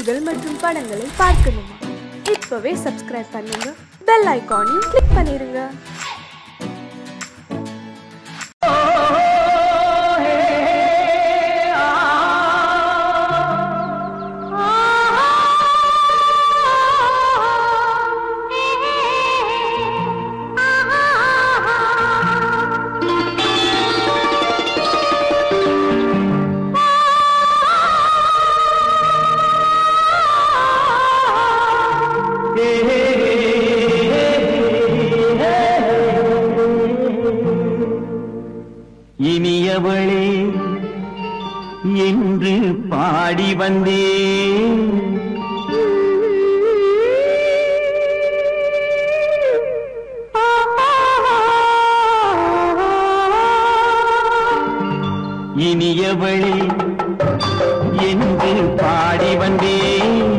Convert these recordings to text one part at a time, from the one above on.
நிகழ்ச்சிகள் மற்றும் படங்களை பார்க்கணுமா? இப்பவே சப்ஸ்கிரைப் பண்ணுங்க, பெல் ஐகானையும் கிளிக் பண்ணிருங்க. இனியவளே என்று பாடி வந்தேன், இனியவளே என்று பாடி வந்தேன்.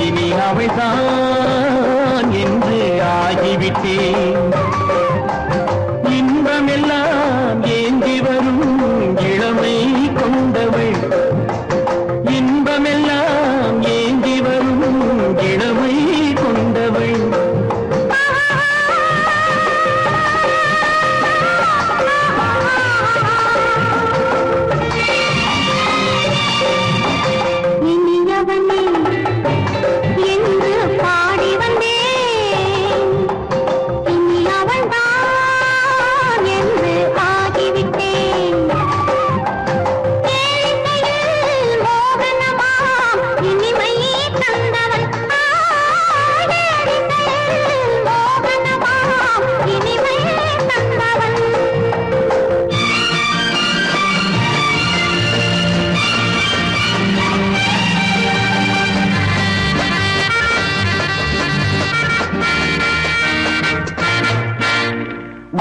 இனி அவள்தான் என்று ஆகிவிட்டேன். இன்பமெல்லாம் ஏந்தி வரும் இளமை கொண்டவள், இன்பமெல்லாம் ஏந்தி வரும் இளமை கொண்டவள். இனியவனே என்று பாடி வந்தேன், இனி அவள்தான் என்று ஆகிவிட்டேன். கேளிக்கையில் மோகனமாம் இனிமை தந்தவன், கேளிக்கையில் மோகனமாம் இனிமை தந்தவன்.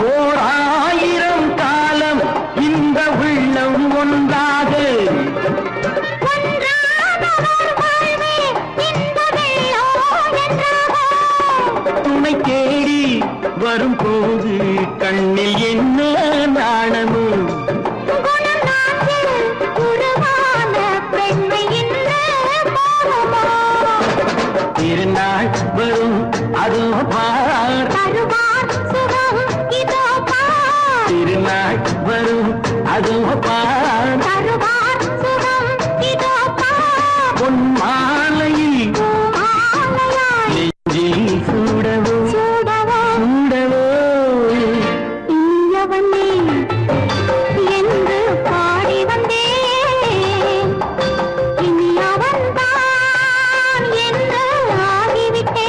ஓர் ஆயிரம் காலம் இந்த உள்ளம் ஒன்றாக துணை தேடி வரும் போது கண்ணில் என்ன நாணமும். திருநாள் வரும் அதோ பார், திருநாள் வரும் அதோ பார். பொன் மாலையில் நெஞ்சில் சூடவோ சூடவோ. இனியவனே என்று பாடி வந்தேன், இனி அவன்தான் என்று ஆகிவிட்டேன்.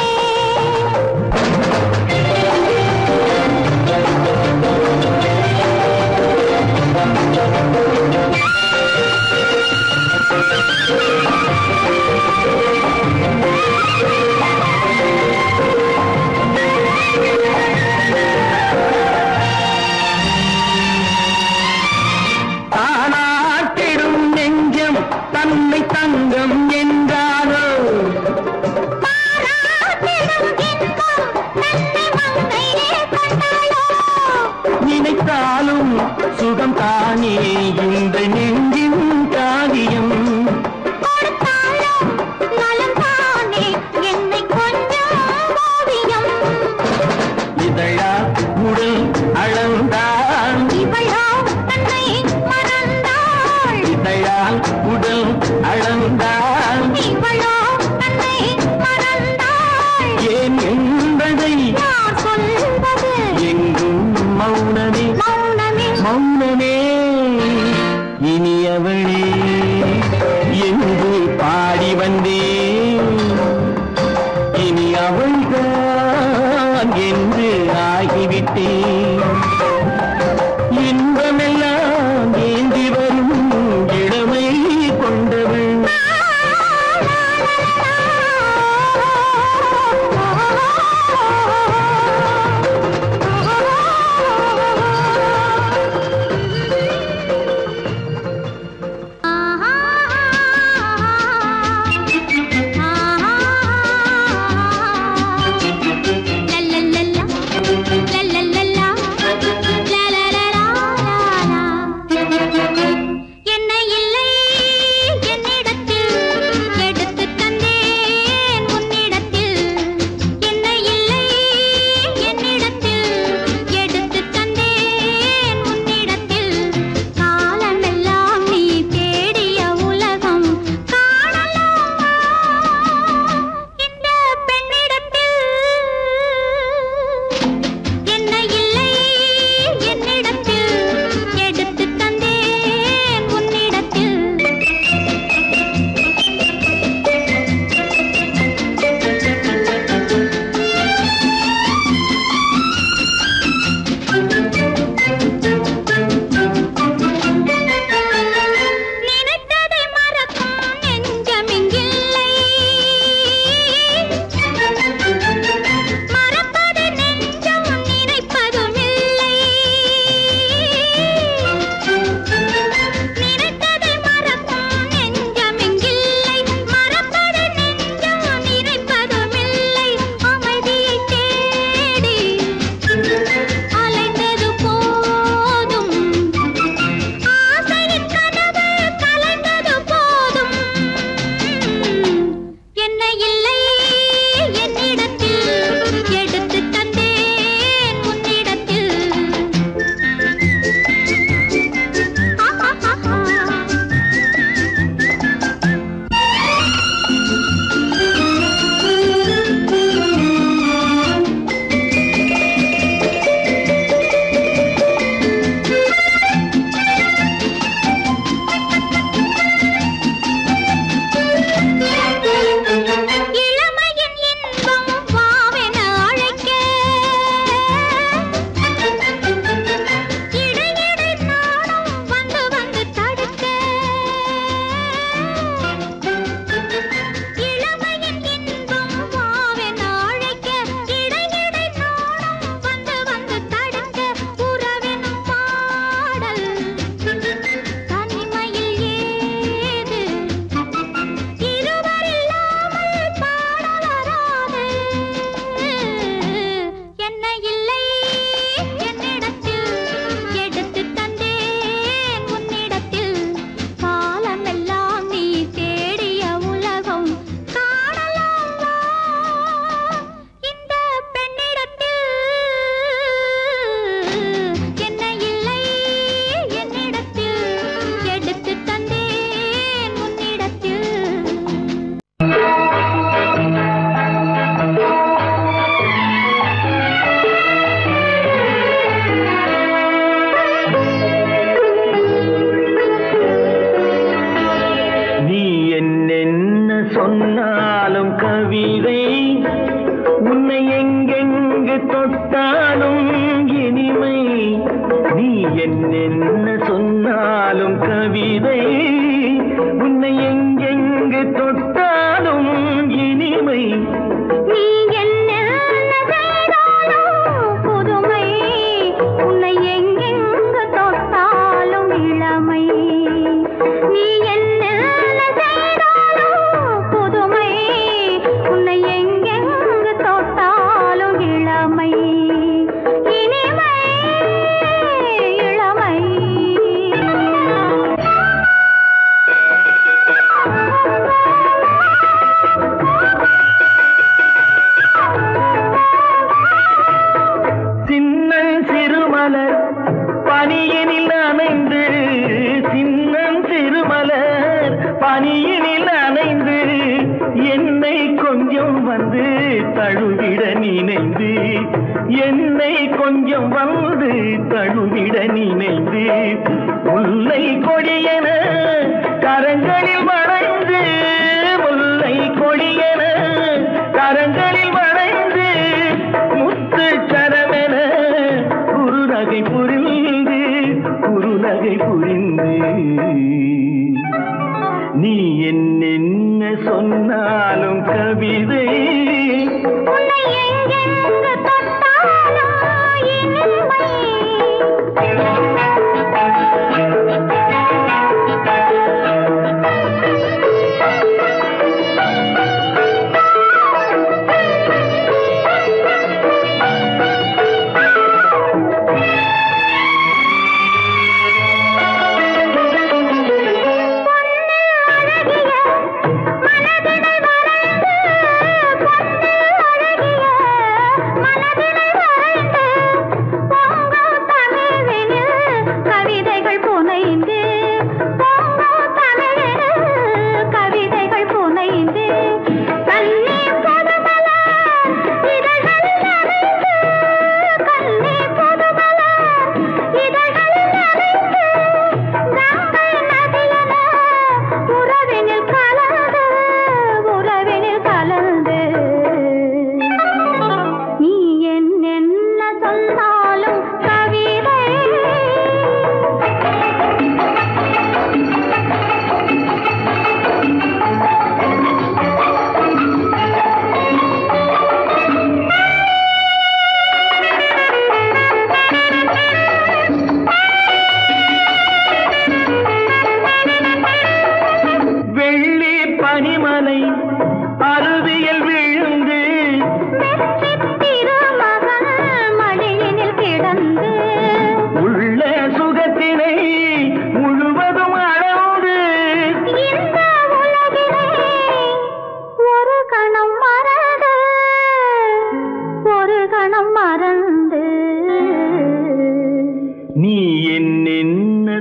தானாட்டிடும் நெஞ்சம் தன்னை தங்கம் என்றாரோ, நினைத்தாலும் சுகம் தானே இந்த நெஞ்சின் காரியம். இதழா உடல் அளந்தால், இதழால் உடல் அளந்தால் சொன்னாலும் கவிதை உன்னை எங்கெங்கு தொட்டாலும் இனிமை நீ என்ன சொன்னாலும் கவிதை உன்னை எங்கெங்கு தொட்டாலும் இனிமை நீ என்ன செய்தாலும் புதுமை உன்னை எங்கெங்கு தொட்டாலும் இளமை நீ என்ன செய்தாலும் புதுமை உன்னை எங்கெங்கு தொட்டாலும் இளமை இனிமை இளமை சின்னன் சிறுமலர் பனியினில் அணைந்து சின்னன் சிறுமலர் பனியினில் அணைந்து என்னை கொஞ்சம் வந்து தழுவிட நினைந்து என்னை கொஞ்சம் வந்து தழுவிட நினைந்து முல்லை கொடியென கரங்களில் வளைந்து முல்லை கொடியென கரங்களில் வளைந்து முத்து சரமென குறுநகை புரிந்து நீ என்ன சொன்னாலும் கவிதை உன்னை எங்கெங்கு தொட்டாலும் இனிமை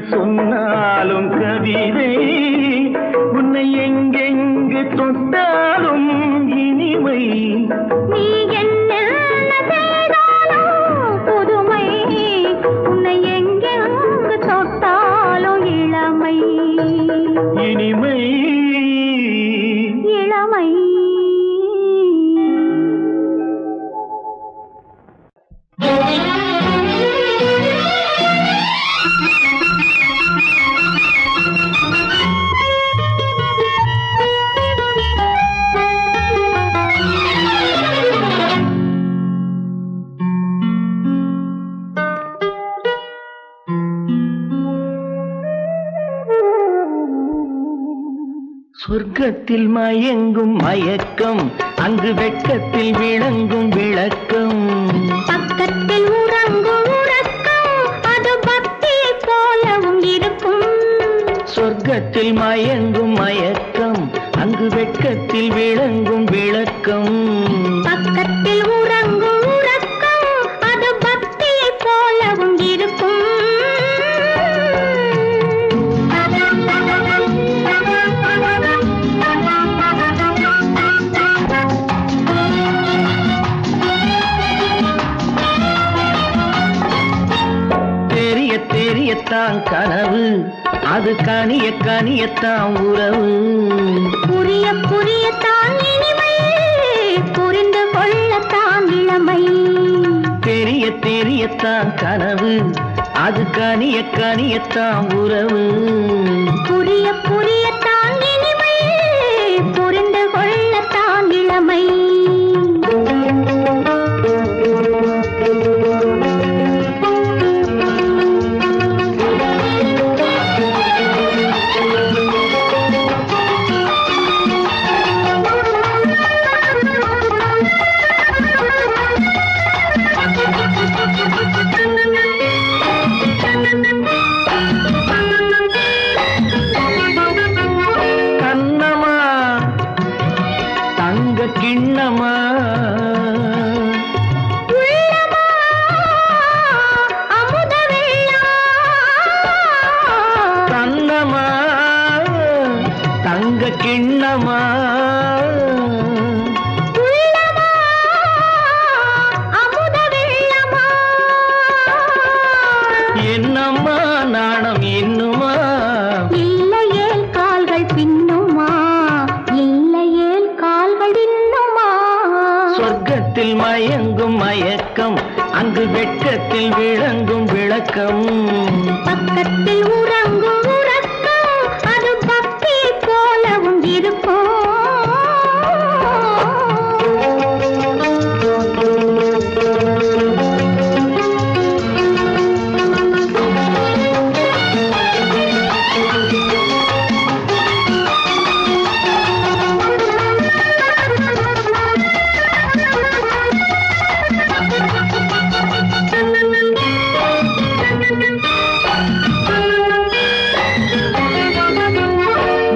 சொன்னாலும் கவிதை உன்னை எங்கெங்கு தொட்டாலும் இனிமை நீ என்ன செய்தாலும் புதுமை உன்னை எங்கெங்கு தொட்டாலும் இளமை இனிமை இளமை சொர்க்கத்தில் மயங்கும் மயக்கம் அங்கு வெட்கத்தில் விளங்கும் விளக்கம் பக்கத்தில் உறங்கும் உறக்கம் அது பக்தியை போலவும் இருக்கும் சொர்க்கத்தில் மயங்கும் மயக்கம் அங்கு வெட்கத்தில் விளங்கும் விளக்கம் பக்கத்தில் உறங்கும் உறக்கம் அது பக்தியை போலவும் இருக்கும் தெரியத்தான் கனவு அது கனியத்தான் உறவு புரிய தெரியத்தான் கனவு, அது கனிய கனியத்தான் உறவு. புரிய புரியத்தான் இனிமை, புரிந்து கொள்ளத்தான் இளமை. கிண்ணமா அமுத வெள்ளமா, கண்ணமா தங்க கிண்ணமா, அமுத வெள்ளமா. என்னம்மா நாணம் இன்னுமா? இல்லையேல் கால்கள் பின்னுமா, இல்லையேல் கால்கள் இன்னுமா. சொர்க்கத்தில் மயங்கும் மயக்கம், அங்கு வெட்கத்தில் விளங்கும் விளக்கம். பக்கத்தில் உறங்கும் உறக்கம், அது பக்தியை போலவும் இருக்கும்.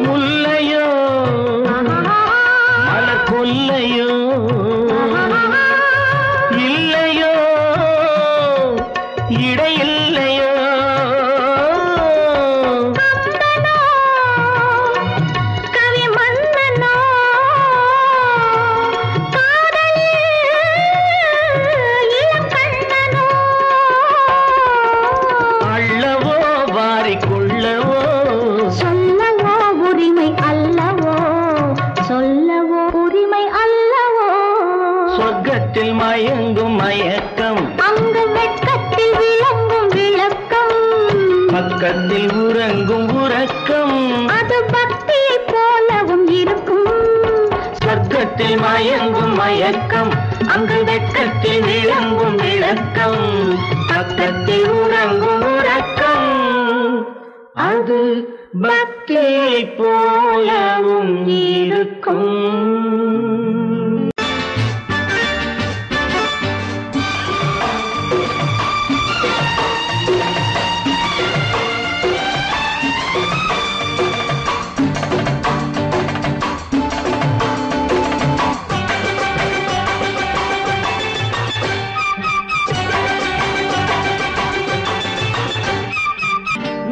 முல்லையோ மலர் கொல்லையோ, இல்லையோ இடையில்லையோ. கவி மன்னனோ காதலில் இளம் கண்ணனோ, அள்ளவோ வாரிக்கொள்ளவோ, சொல்லவோ உரிமை அல்லவோ, சொல்லவோ உரிமை அல்லவோ. சொர்க்கத்தில் மயங்கும் மயக்கம், அங்கு வெட்கத்தில் விளங்கும் விளக்கம், பக்கத்தில் உறங்கும் உறக்கம். அது பக்தியை போலவும் இருக்கும். சொர்க்கத்தில் மயங்கும் மயக்கம், அங்கு வெட்கத்தில் விளங்கும் விளக்கம். பக்கத்தில் உறங்கும் உறக்கம், அது பக்தியை போலவும் இருக்கும்.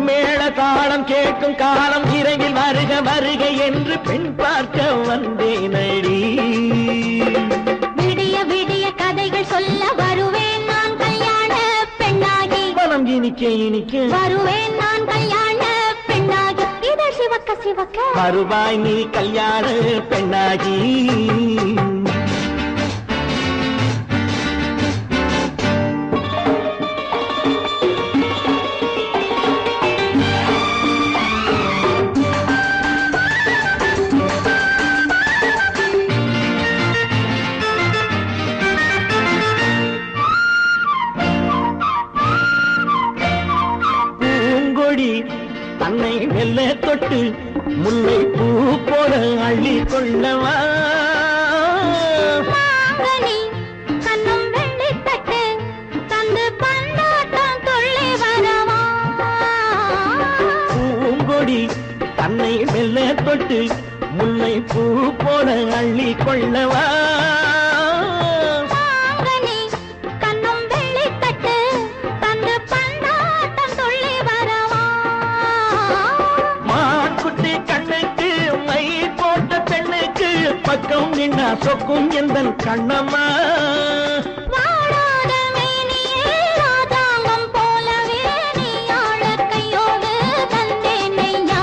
மேளதாளம் கேட்கும் காலம் இரவில் வருக வருக என்று பெண் பார்க்க வந்தேனடி. விடிய விடிய கதைகள் சொல்ல வருவேன் நான் கல்யாண பெண்ணாகி, மனம் இனிக்க இனிக்க வருவேன் நான் கல்யாண பெண்ணாகி. இதழ் சிவக்க சிவக்க வருவாய் நீ கல்யாண பெண்ணாகி. பூங்கொடி தன்னை மெல்ல தொட்டு முல்லை பூ போல அள்ளி கொள்ளவா. மாங்கனி கண்ணும் வெள்ளித்தட்டு தந்து பந்தாட்டம் துள்ளி வரவா. பூங்கொடி தன்னை மெல்ல தொட்டு முல்லை பூ போல அள்ளி கொள்ளவா. மாங்கனி கண்ணும் வெள்ளித்தட்டு தந்து பந்தாட்டம் துள்ளி வரவா. மான்குட்டி கண்ணுக்கு மை போட்ட பெண்ணுக்கு பக்கம் நின்னா சொக்கும் எந்தன் கண்ணம்மா. வாடாத மேனியே ராதாங்கம் போலவே நீ ஆள கையோடு தந்தேன் நெய்யா.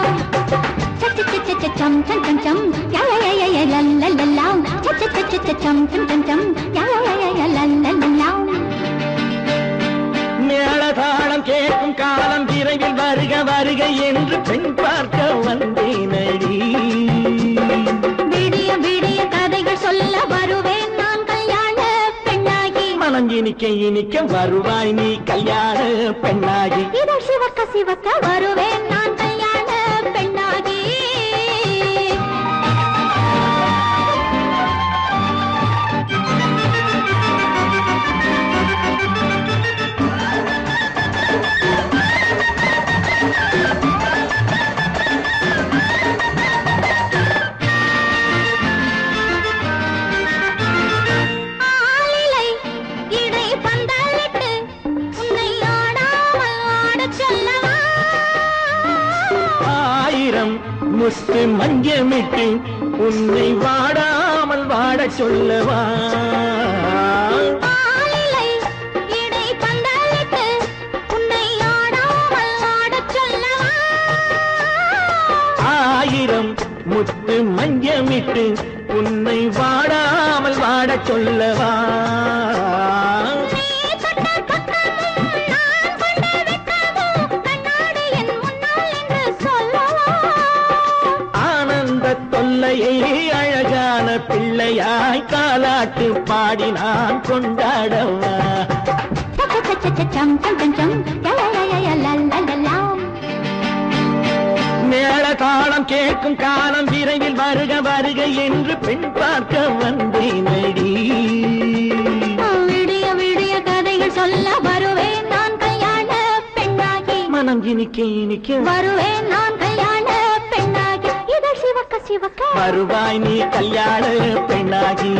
சச்ச சச்ச சச்சம் சம் சம் சம் யா யா யா யா லல்லல்லா. சச்ச சச்ச சச்சம் சம் சம் சம் யா யா யா யா லல்லல்லா. என்று பெண் பார்க்க வந்தேனடி. விடிய விடிய கதைகள் சொல்ல வருவேன் நான் கல்யாண பெண்ணாகி. மனம் இனிக்க இனிக்க வருவாய் நீ கல்யாண பெண்ணாகி. இதழ் சிவக்க சிவக்க வருவேன் நான் கல்யாண பெண்ணாகி. ஆலிலை இடை பந்தலிட்டு உன்னை ஆடாமல் ஆடச் சொல்லவா? ஆயிரம் முத்து மஞ்சமிட்டு உன்னை வாடாமல் வாடச் சொல்லவா? ஆலிலை இடை பந்தலிட்டு உன்னை ஆடாமல் ஆடச் சொல்லவா? ஆயிரம் முத்து மஞ்சமிட்டு உன்னை வாடாமல் வாடச் சொல்லவா? நீ தொட்ட பக்கமும் நான் கொண்ட வெட்கமும் கண்ணாடி என் முன்னால் என்று சொல்லவா? ஆனந்த தொல்லையை அழகான பிள்ளையாய் காலாட்டு பாடி நான் கொண்டாடவா? சம் சம் சம் சம் லலலலலலலலலாம். மேள தாளம் கேட்கும் காலம் விரைவில் வருக வருக என்று பெண் பார்க்க வந்தேனடி. விடிய விடிய கதைகள் சொல்ல வருவேன் நான் கல்யாண பெண்ணாகி. மனம் இனிக்க இனிக்க வருவேன் நான் கல்யாண பெண்ணாகி. இதழ் சிவக்க சிவக்க வருவாய் நீ கல்யாண பெண்ணாகி.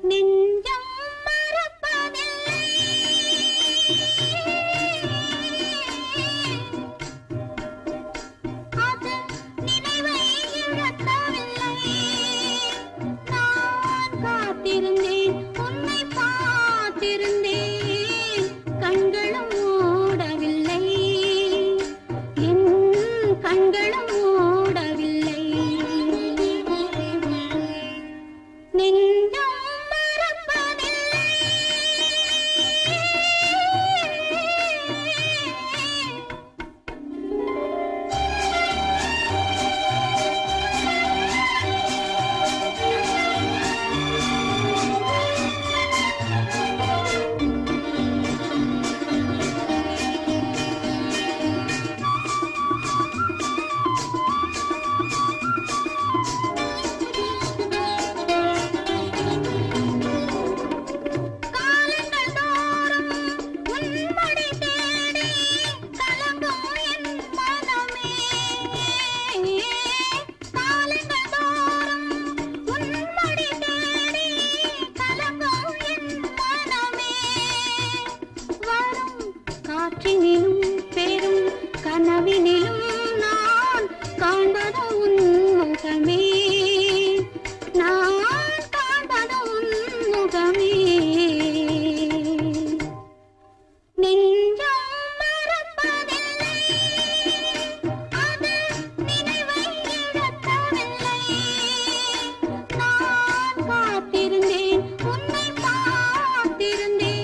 நெஞ்சம் மறப்பதில்லை. அது நினைவை இழக்கவில்லை. நான் காத்திருந்தேன் உன்னை பார்த்திருந்தேன். கண்களும் மூடவில்லை. என் கண்களும் மூடவில்லை. நெஞ்சம் மறப்பதில்லை. காலங்கள் தோறும் உன்மடி தேடி கலங்கும் என் மனமே. காலங்கள் தோறும் உன்மடி தேடி கலங்கும் என் மனமே. வரும் காற்றினிலும் பெரும் கனவினிலும் நான் காண்பது உன் முகமே. நான் காண்பது உன் முகமே. நெஞ்சம் மறப்பதில்லை. அது நினைவை இழக்கவில்லை. நான் காத்திருந்தேன் உன்னை பார்த்திருந்தேன்.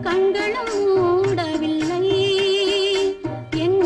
கண்களும் மூடவில்லை. என்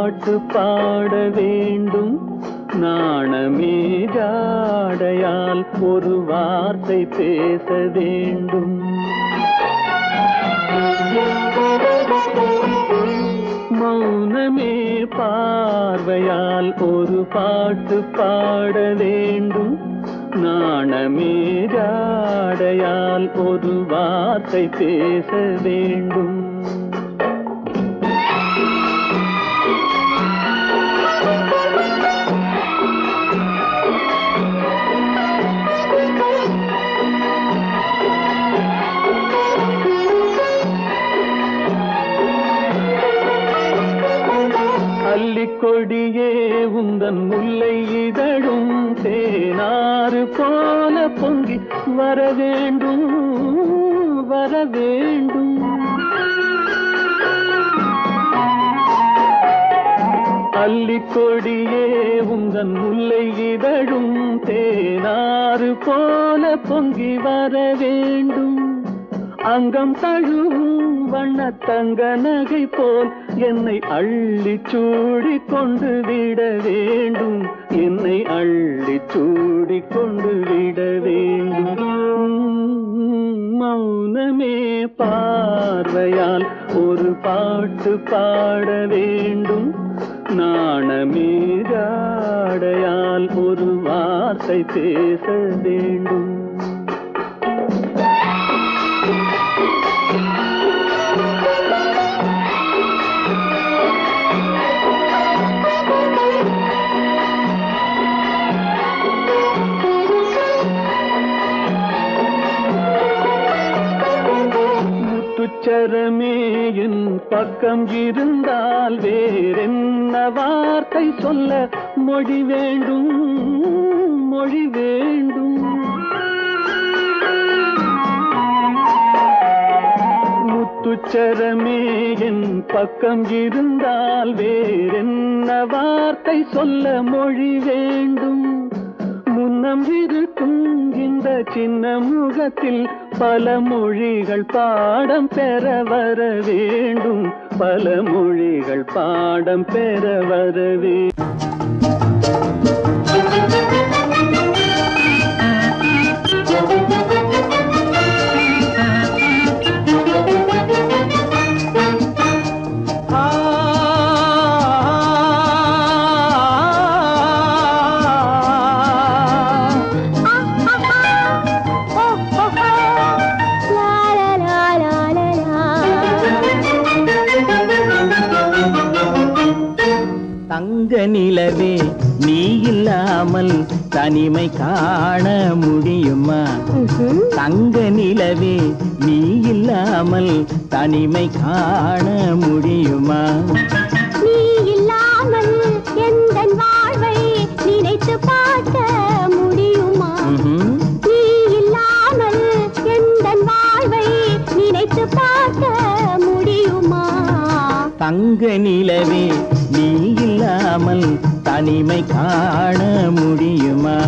பாட்டு பாட வேண்டும் நாணமே ஜாடையால் ஒரு வார்த்தை பேச வேண்டும் மௌனமே பார்வையால் ஒரு பாட்டு பாட வேண்டும் நாணமே ஜாடையால் ஒரு வார்த்தை பேச வேண்டும் கொடியே உந்தன் முல்லை இதழும் தேனாறு போல பொங்கி வர வேண்டும் வர வேண்டும் அல்லிக்கொடியே உந்தன் முல்லை இதழும் தேனாறு போல பொங்கி வர வேண்டும் அங்கம் தழுவும் வண்ண தங்க நகை போல் என்னை அள்ளி சூடி கொண்டு விட வேண்டும் என்னை அள்ளி சூடி கொண்டு விட வேண்டும் மௌனமே பார்வையால் ஒரு பாட்டு பாட வேண்டும் நாணமே ஜாடையால் ஒரு வார்த்தை பேச வேண்டும் முத்துச்சரமே என் பக்கம் இருந்தால் வேறென்ன வார்த்தை சொல்ல மொழி வேண்டும் மொழி வேண்டும் முத்துச்சரமே என் பக்கம் இருந்தால் வேறென்ன வார்த்தை சொல்ல மொழி வேண்டும் முன்னம் இருக்கும் இந்த சின்ன முகத்தில் பல மொழிகள் பாடம் பெற வர வேண்டும் பல மொழிகள் பாடம் பெற வர வேண்டும் நிலவே நீ இல்லாமல் தனிமை காண முடியுமா தங்க நிலவே நீ இல்லாமல் தனிமை காண முடியுமா நீ இல்லாமல் எந்தன் வாழ்வை நினைத்து பார்க்க முடியுமா நீ இல்லாமல் எந்தன் வாழ்வை நினைத்து பார்க்க முடியுமா தங்க நிலவே நீ இல்லாமல் தனிமை காண முடியுமா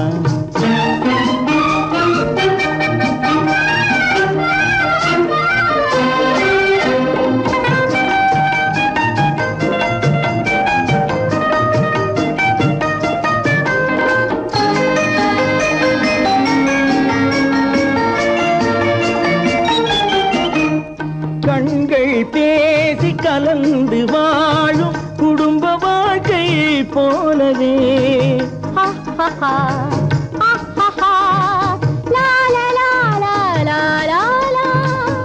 கண்கள் பேசி கலந்து வாழும் குடும்ப வாழ்க்கை போலவே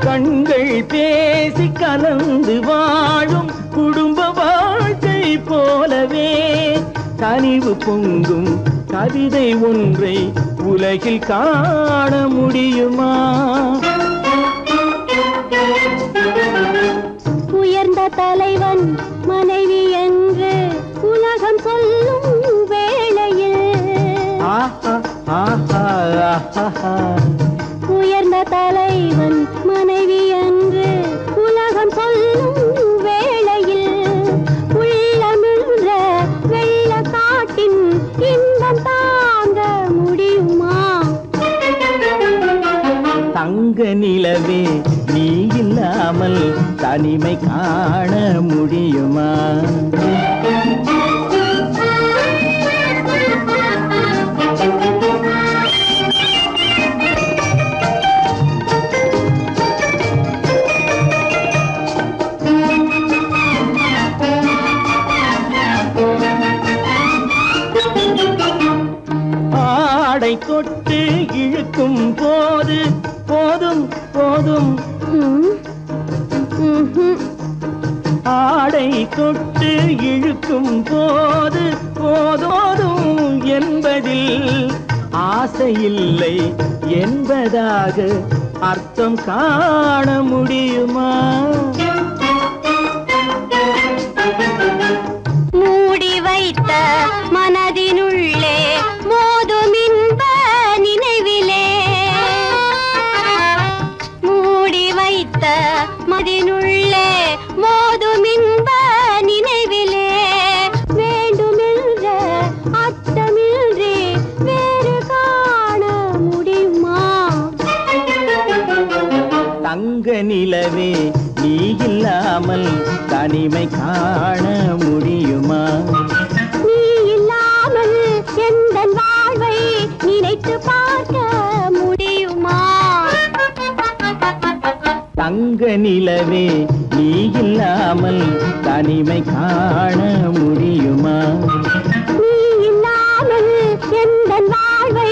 கண்கள் பேசி கலந்து வாழும் குடும்ப வாழ்க்கை போலவே கனிவு பொங்கும் கவிதை ஒன்றை உலகில் காண முடியுமா உயர்ந்த தலைவன் மனைவி என்று உலகம் சொல்லும் வேளையில் உயர்ந்த தலைவன் மனைவி என்று உலகம் சொல்லும் வேளையில் உள்ளமிழ்ற வெள்ள காட்டின் இன்பம் தாங்க முடியுமா தங்க நிலவே நீ இல்லாமல் தனிமை காண முடியுமா? ஆடை தொட்டு இழுக்கும் போது போதும் போதும், ஆடை தொட்டு இழுக்கும் போது போதோதும் என்பதில் ஆசையில்லை என்பதாக அர்த்தம் காண முடியுமா? மூடி வைத்த மனதினுள்ளே மோதும் இன்ப நினைவிலே, மூடி வைத்த மனதினுள்ளே மோதும் இன்ப நினைவிலே, வேண்டுமென்ற அர்த்தமின்றி வேறு காண முடியுமா? தங்க நிலவே நீ இல்லாமல் தனிமை காண முடியுமா? நீ இல்லாமல் எந்தன் வாழ்வை நினைத்து பார்க்க முடியுமா? தங்க நிலவே நீ இல்லாமல் தனிமை காண முடியுமா? நீ இல்லாமல் எந்தன் வாழ்வை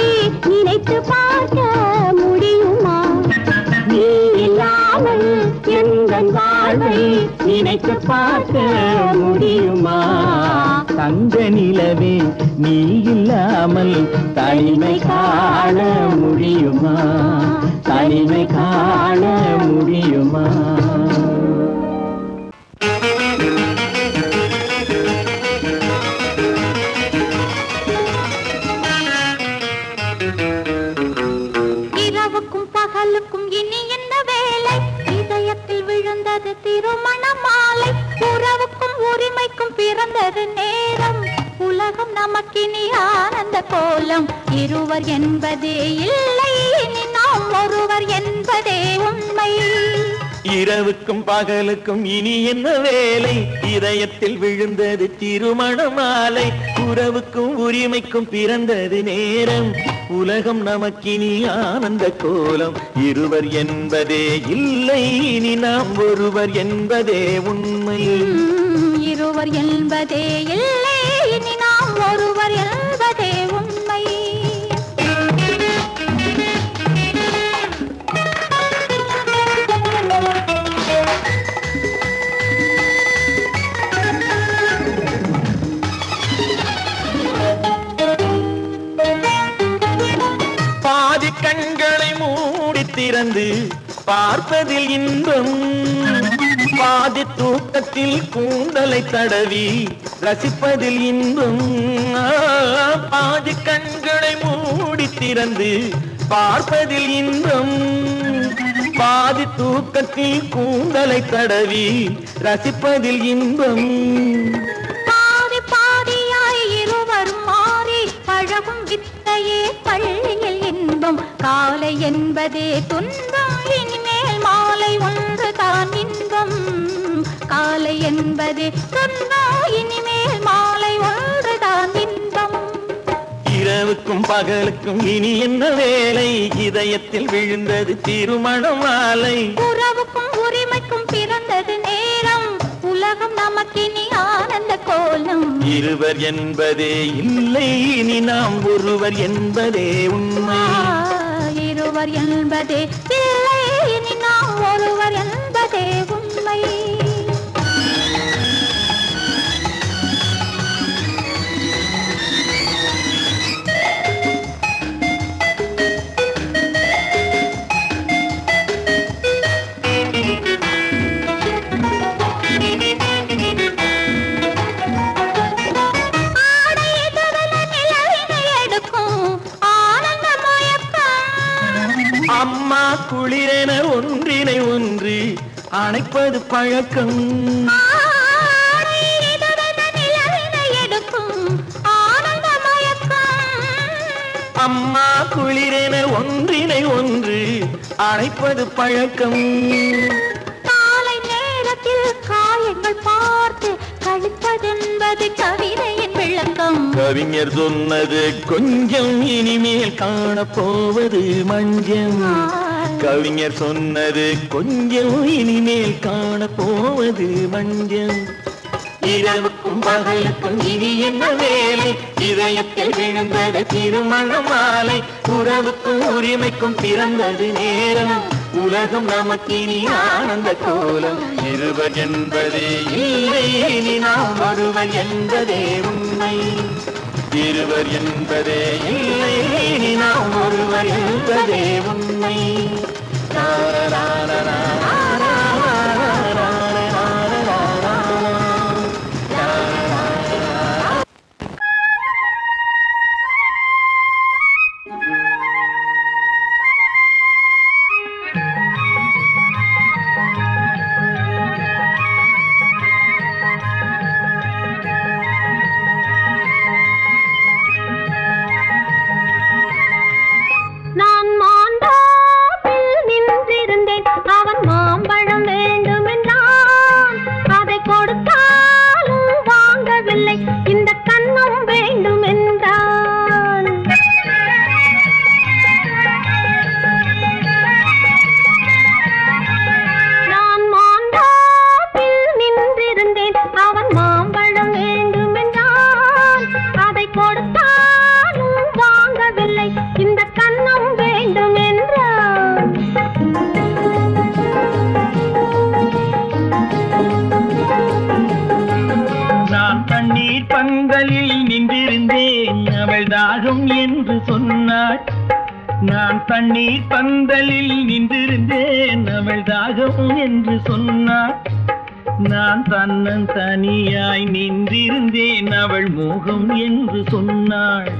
நினைத்து பார்க்க முடியுமா? நீ இல்லாமல் எந்தன் வாழ்வை நினைத்து பார்க்க முடியுமா? தங்க நிலவே நீ இல்லாமல் தனிமை காண முடியுமா? தனிமை காண முடியுமா? இரவுக்கும் பகலுக்கும் இனி என்ன வேலை? இதயத்தில் விழுந்தது திருமண மாலை. உறவுக்கும் உரிமைக்கும் பிறந்தது நேரம். உலகம் நமக்கினி ஆனந்த கோலம். இருவர் என்பதே இல்லை, இனி நாம் ஒருவர் என்பதே உண்மை. இரவுக்கும் பகலுக்கும் இனி என்ன வேலை? இதயத்தில் விழுந்தது திருமண மாலை. உறவுக்கும் உரிமைக்கும் பிறந்தது நேரம். உலகம் நமக்கினி ஆனந்த கோலம். இருவர் என்பதே இல்லை, இனி நாம் ஒருவர் என்பதே உண்மை. இருவர் என்பதே இல்லை, இனி நாம் ஒருவர் என்பதே உண்மை. பாதி கண்களை மூடி திறந்து பார்ப்பதில் இன்பம், பாதி தூக்கத்தில் கூந்தலை தடவி ரசிப்பதில் இன்பம். பாதி கண்களை மூடி திறந்து பார்ப்பதில் இன்பம், பாதி தூக்கத்தில் கூந்தலை தடவி ரசிப்பதில் இன்பம். பாதி பாதியாய் இருவரும் மாறி பழகும் வித்தையே பள்ளியில் இன்பம். காலை என்பதே துன்பம், இனிமேல் மாலை ஒன்று தான் இன்பம். காலை என்பதே துன்பம், இனிமேல் மாலை ஒன்று தான் இன்பம். இரவுக்கும் பகலுக்கும் இனி என்ன வேலை? இதயத்தில் விழுந்தது திருமண மாலை. உறவுக்கும் உரிமைக்கும் பிறந்தது நேரம். உலகம் நமக்கினி ஆனந்த கோலம். இருவர் என்பதே இல்லை, இனி நாம் ஒருவர் என்பதே உண்மை. இருவர் என்பதே இல்லை, இனி நாம் ஒருவர் என்பதே உண்மை. அம்மா குளிரென ஒன்றினை ஒன்று அணைப்பது பழக்கம். அம்மா குளிரென ஒன்றினை ஒன்று அழைப்பது பழக்கம். காலை நேரத்தில் காயங்கள் பார்த்து கழிப்பதென்பது கவிதையின் விளக்கம். கவிஞர் சொன்னது கொஞ்சம் இனிமேல் காணப்போவது மஞ்சம். கவிஞர் சொன்னது கொஞ்சம் இனிமேல் காணப்போவது மஞ்சம். இரவுக்கும் பகலுக்கும் இனி என்ன வேலை? இதயத்தில் விழுந்தது திருமண மாலை. உறவுக்கும் உரிமைக்கும் பிறந்தது நேரம். உலகம் நமக்கினி ஆனந்த கோலம். இருவர் என்பதே இல்லை, இனி நாம் ஒருவர் என்பதே உண்மை. இருவர் என்பதே இல்லை, இனி நாம் ஒருவர் என்பதே உண்மை. நான் தண்ணீர் பந்தலில் நின்றிருந்தேன், அவள் தாகம் என்று சொன்னாள். நான் தன்னன் தனியாய் நின்றிருந்தேன், அவள் மோகம் என்று சொன்னாள்.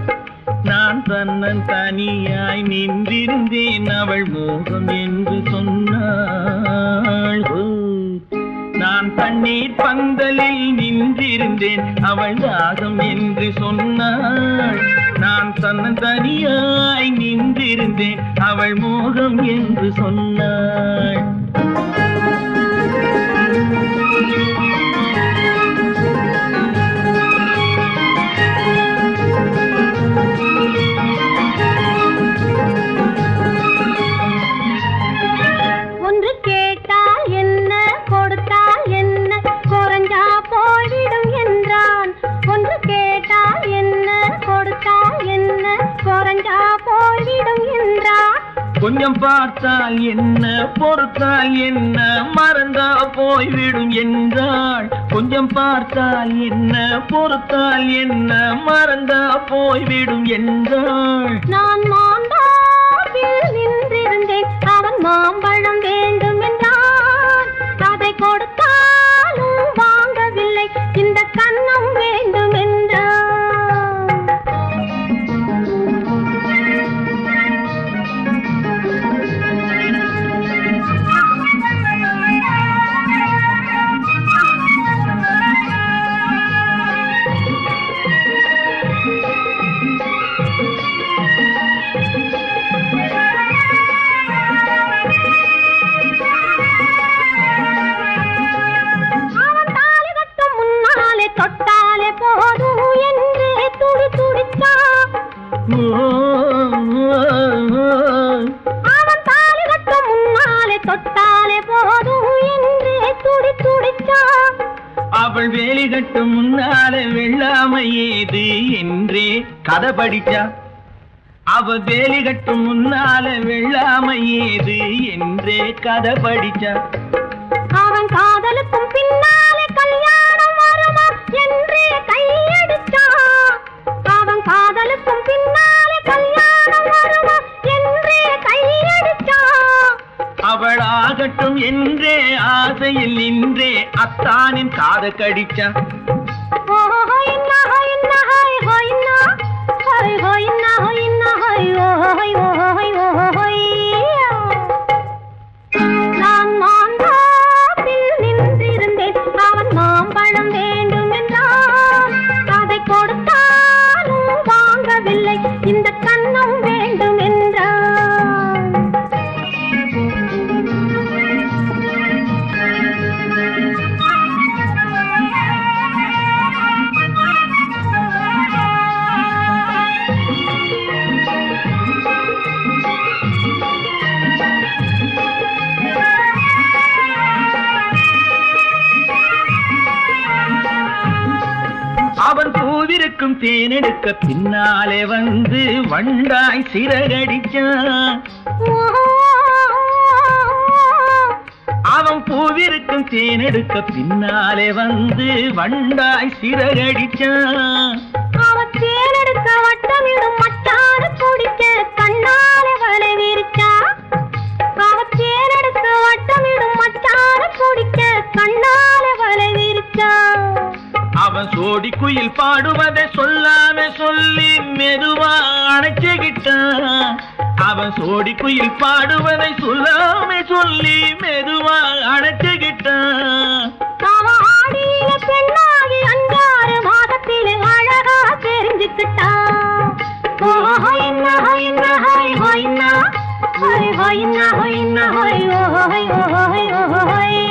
நான் தன்னன் தனியாய் நின்றிருந்தேன், அவள் மோகம் என்று சொன்னாள். நான் தண்ணீர் பந்தலில் நின்றிருந்தேன், அவள் தாகம் என்று சொன்னாள். நான் தன்னன் தனியாய் நின்றிருந்தேன், அவள் மோகம் என்று சொன்னாள். ஒன்று கேட்டால் என்ன, கொடுத்தால் என்ன, குறைஞ்சா போய்விடும் என்றான். ஒன்று கேட்டால் என்ன, கொடுத்தால் என்ன, குறைஞ்சா போய்விடும் என்றான். கொஞ்சம் பார்த்தால் என்ன, பொறுத்தால் என்ன, மறந்தா போய்விடும் என்றாள். கொஞ்சம் பார்த்தால் என்ன, பொறுத்தால் என்ன, மறந்தா போய்விடும் என்றாள். நான் மாந்தாவில் நின்றிருந்தேன், அவன் மாம்பழம் வேண்டும் என்றான். அதை கொடுத்தாலும் வாங்கவில்லை, இந்த கன்னம் வேண்டும் என்றான். தொட்டாலே போதும் என்றே துடி துடித்தான். அவன் தாலி கட்டும் முன்னாலே தொட்டாலே போதும் என்றே துடி துடித்தான். அவள் வேலி கட்டும் முன்னாலே வெள்ளாமை ஏது என்றே கதை படிச்சா. அவள் வேலி கட்டும் முன்னாலே வெள்ளாமை ஏது என்றே கதை படிச்சா. அவன் காதலுக்கும் பின்னாலே கல்யாணம் வருமா என்றே கையடிச்சான். அவன் காதலுக்கும் பின்னாலே கல்யாணம் வருமா என்றே கையடிச்சான். அவள் ஆகட்டும் என்றே ஆசையில் நின்றே அத்தானின் காத கடிச்சா. நான் மாந்தாவில் நின்றிருந்தேன், அவன் மாம்பழம் வேண்டும் என்றான். அதை கொடுத்தாலும் வாங்கவில்லை, இந்த கன்னம் பூவிருக்கும் தேனெடுக்க பின்னாலே வந்து வண்டாய் சிறகடிச்சான். அவன் பூவிருக்கும் தேனெடுக்க பின்னாலே வந்து வண்டாய் சிறகடிச்சான். அவன் தேனெடுக்க வட்டமிடும் மட்டான குடிக்க கண்ணாலே வலை விரிச்சா. அவன் தேனெடுக்க வட்டமிடும் மட்டான குடிக்க கண்ணாலே வலை விரிச்சா. அவன் சோடி குயில் பாடுவதை சொல்லாம சொல்லி மெதுவா அணைச்சுக்கிட்டான். அவன் சோடி குயில் பாடுவதை சொல்லாம சொல்லி மெதுவா அணைச்சுக்கிட்டான். அவன் ஆடிய பெண்ணாகி 5-6 மாதத்திலே அழகா தெரிஞ்சுக்கிட்டான். ஹொய்னா ஹொய்னா ஹொய் ஹொய்னா ஹொய் ஹொய்னா ஹொய்னா ஹொய் ஹொய் ஹொய் ஹொய்.